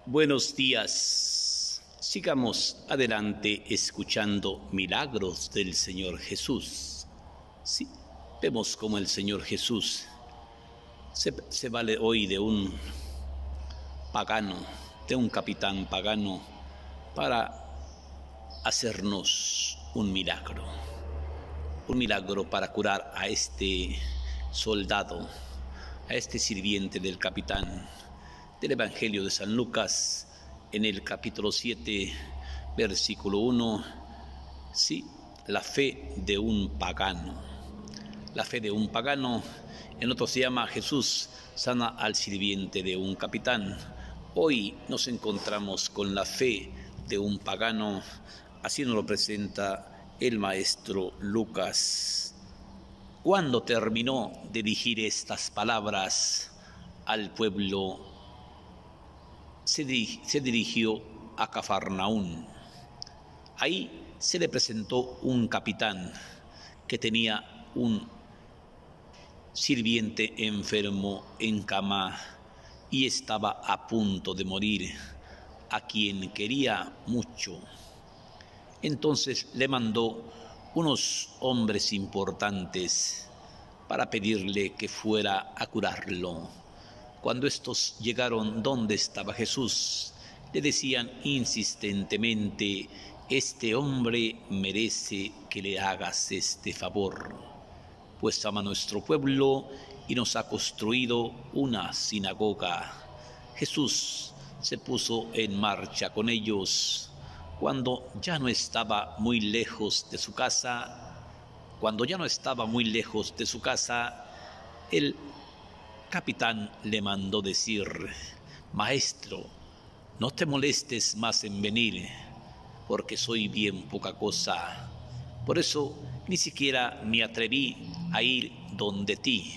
Buenos días. Sigamos adelante escuchando milagros del Señor Jesús. Sí, vemos cómo el Señor Jesús se vale hoy de un pagano, de un capitán pagano, para hacernos un milagro para curar a este soldado, a este sirviente del capitán. Del Evangelio de San Lucas, en el capítulo 7, versículo 1, sí, la fe de un pagano. La fe de un pagano, en otro se llama Jesús sana al sirviente de un capitán. Hoy nos encontramos con la fe de un pagano, así nos lo presenta el maestro Lucas. Cuando terminó de dirigir estas palabras al pueblo, se dirigió a Cafarnaún. Ahí se le presentó un capitán que tenía un sirviente enfermo en cama y estaba a punto de morir, a quien quería mucho. Entonces le mandó unos hombres importantes para pedirle que fuera a curarlo. Cuando estos llegaron donde estaba Jesús, le decían insistentemente: este hombre merece que le hagas este favor, pues ama nuestro pueblo y nos ha construido una sinagoga. Jesús se puso en marcha con ellos. Cuando ya no estaba muy lejos de su casa, el capitán le mandó decir: maestro, no te molestes más en venir, porque soy bien poca cosa. Por eso ni siquiera me atreví a ir donde ti.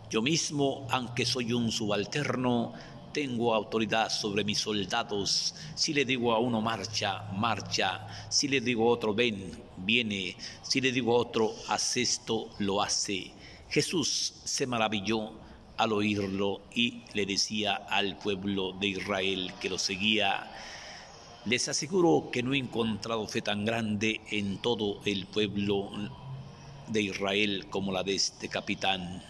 Yo mismo, aunque soy un subalterno, tengo autoridad sobre mis soldados. Si le digo a uno marcha, marcha. Si le digo a otro ven, viene. Si le digo a otro haz esto, lo hace. Jesús se maravilló al oírlo y le decía al pueblo de Israel que lo seguía: les aseguro que no he encontrado fe tan grande en todo el pueblo de Israel como la de este capitán.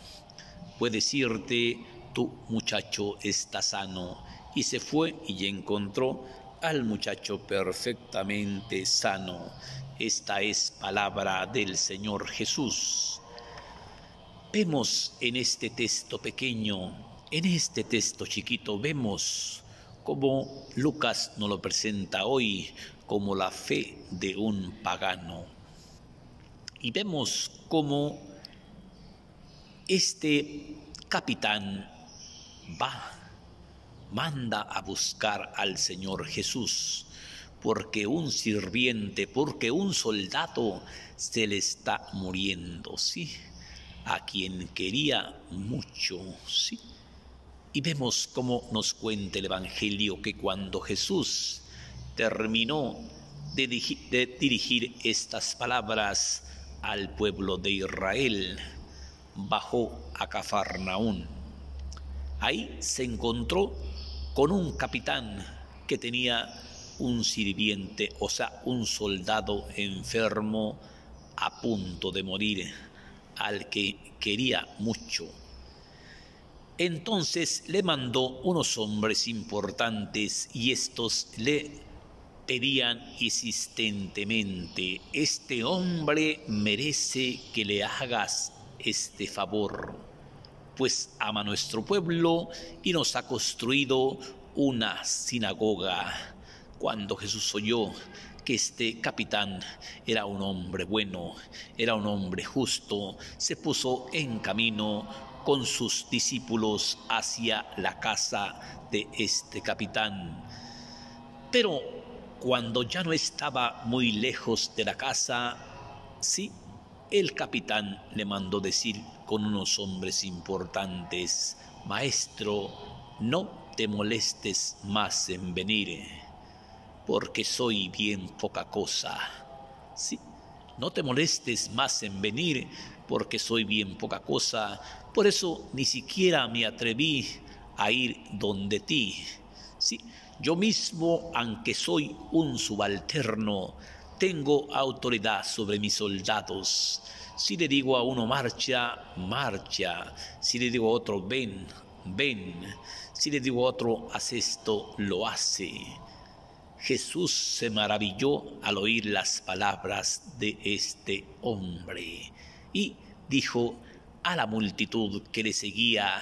Puedes irte, tu muchacho está sano. Y se fue y encontró al muchacho perfectamente sano. Esta es palabra del Señor Jesús. Vemos en este texto pequeño, en este texto chiquito, vemos cómo Lucas nos lo presenta hoy como la fe de un pagano. Y vemos cómo este capitán manda a buscar al Señor Jesús, porque un sirviente, porque un soldado se le está muriendo, ¿sí?, a quien quería mucho, ¿sí? Y vemos cómo nos cuenta el Evangelio que cuando Jesús terminó de dirigir estas palabras al pueblo de Israel, bajó a Cafarnaún. Ahí se encontró con un capitán que tenía un sirviente, o sea, un soldado enfermo a punto de morir, al que quería mucho. Entonces le mandó unos hombres importantes y estos le pedían insistentemente: este hombre merece que le hagas este favor, pues ama nuestro pueblo y nos ha construido una sinagoga. Cuando Jesús oyó que este capitán era un hombre bueno, era un hombre justo, se puso en camino con sus discípulos hacia la casa de este capitán. Pero cuando ya no estaba muy lejos de la casa, sí, el capitán le mandó decir con unos hombres importantes: maestro, no te molestes más en venir, porque soy bien poca cosa. Sí, no te molestes más en venir, porque soy bien poca cosa. Por eso ni siquiera me atreví a ir donde ti. Sí, Yo mismo, aunque soy un subalterno, tengo autoridad sobre mis soldados. Si le digo a uno marcha, marcha. Si le digo a otro ven, ven. Si le digo a otro haz esto, lo hace. Jesús se maravilló al oír las palabras de este hombre y dijo a la multitud que le seguía,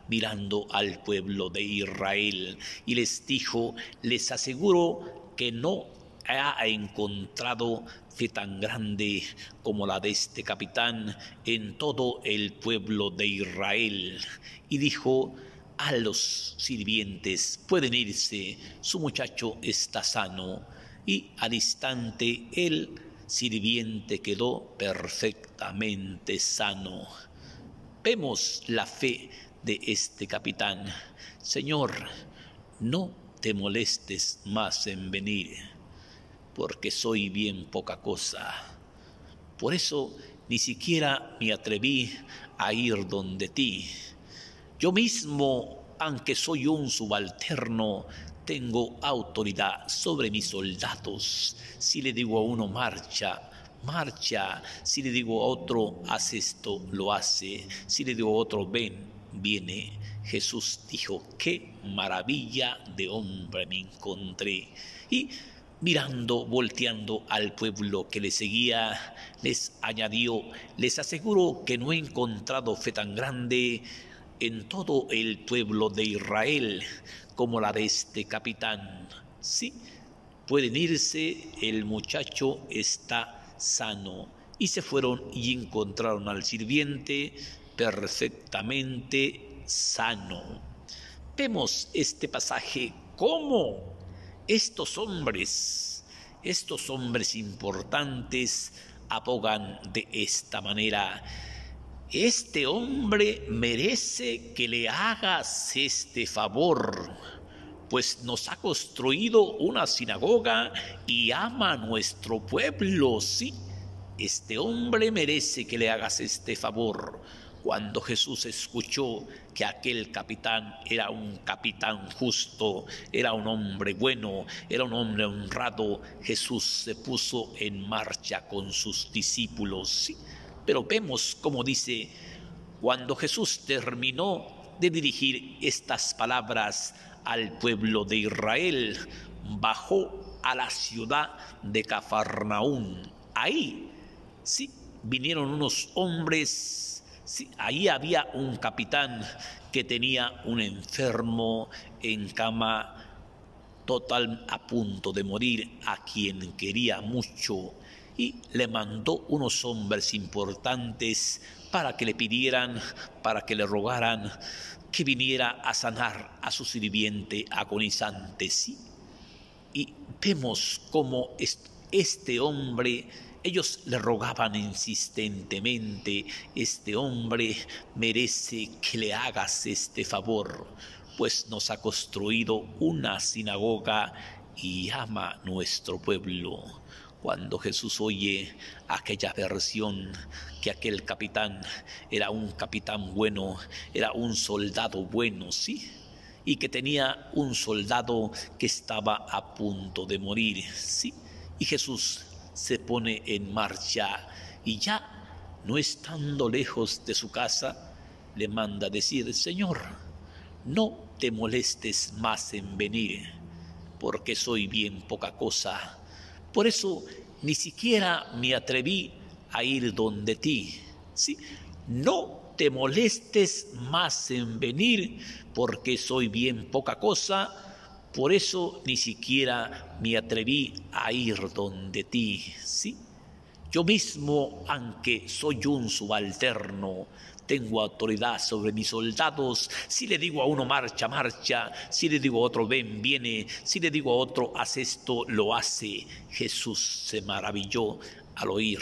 mirando al pueblo de Israel, y les dijo: les aseguro que no ha encontrado fe tan grande como la de este capitán en todo el pueblo de Israel. Y dijo a los sirvientes: pueden irse, su muchacho está sano. Y al instante el sirviente quedó perfectamente sano. Vemos la fe de este capitán. Señor, no te molestes más en venir, porque soy bien poca cosa. Por eso ni siquiera me atreví a ir donde ti. Yo mismo, aunque soy un subalterno, tengo autoridad sobre mis soldados. Si le digo a uno marcha, marcha. Si le digo a otro haz esto, lo hace. Si le digo a otro ven, viene. Jesús dijo: qué maravilla de hombre me encontré. Y mirando, volteando al pueblo que le seguía, les añadió: les aseguro que no he encontrado fe tan grande en todo el pueblo de Israel como la de este capitán. Sí, pueden irse, el muchacho está sano. Y se fueron y encontraron al sirviente perfectamente sano. Vemos este pasaje cómo estos hombres importantes abogan de esta manera: este hombre merece que le hagas este favor, pues nos ha construido una sinagoga y ama a nuestro pueblo. Sí, este hombre merece que le hagas este favor. Cuando Jesús escuchó que aquel capitán era un capitán justo, era un hombre bueno, era un hombre honrado, Jesús se puso en marcha con sus discípulos. Sí, pero vemos cómo dice: cuando Jesús terminó de dirigir estas palabras al pueblo de Israel, bajó a la ciudad de Cafarnaún. Ahí, sí, vinieron unos hombres. Sí, ahí había un capitán que tenía un enfermo en cama, total a punto de morir, a quien quería mucho, y le mandó unos hombres importantes para que le pidieran, para que le rogaran que viniera a sanar a su sirviente agonizante. Sí, y vemos cómo este hombre, ellos le rogaban insistentemente: este hombre merece que le hagas este favor, pues nos ha construido una sinagoga y ama nuestro pueblo. Cuando Jesús oye aquella versión que aquel capitán era un capitán bueno, era un soldado bueno, sí, y que tenía un soldado que estaba a punto de morir, sí, y Jesús se pone en marcha y ya no estando lejos de su casa, le manda decir: Señor, no te molestes más en venir, porque soy bien poca cosa. Por eso ni siquiera me atreví a ir donde ti. ¿Sí? No te molestes más en venir, porque soy bien poca cosa. Por eso ni siquiera me atreví a ir donde ti. ¿Sí? Yo mismo, aunque soy un subalterno, tengo autoridad sobre mis soldados. Si le digo a uno marcha, marcha. Si le digo a otro ven, viene. Si le digo a otro haz esto, lo hace. Jesús se maravilló al oír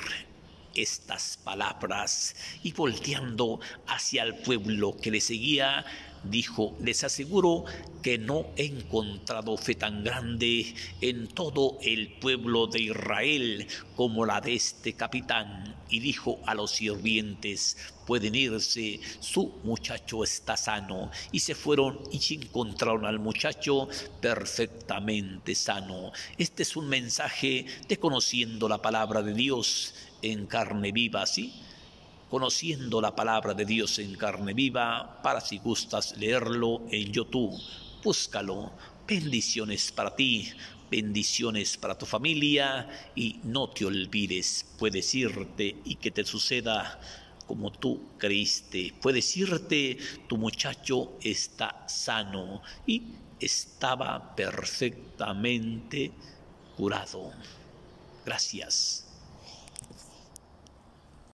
estas palabras y volteando hacia el pueblo que le seguía, dijo: les aseguro que no he encontrado fe tan grande en todo el pueblo de Israel como la de este capitán. Y dijo a los sirvientes: pueden irse, su muchacho está sano. Y se fueron y encontraron al muchacho perfectamente sano. Este es un mensaje de conociendo la palabra de Dios en carne viva, ¿sí? Conociendo la palabra de Dios en carne viva, para si gustas leerlo en YouTube, búscalo. Bendiciones para ti, bendiciones para tu familia, y no te olvides, puedes irte y que te suceda como tú creíste. Puedes irte, tu muchacho está sano y estaba perfectamente curado. Gracias.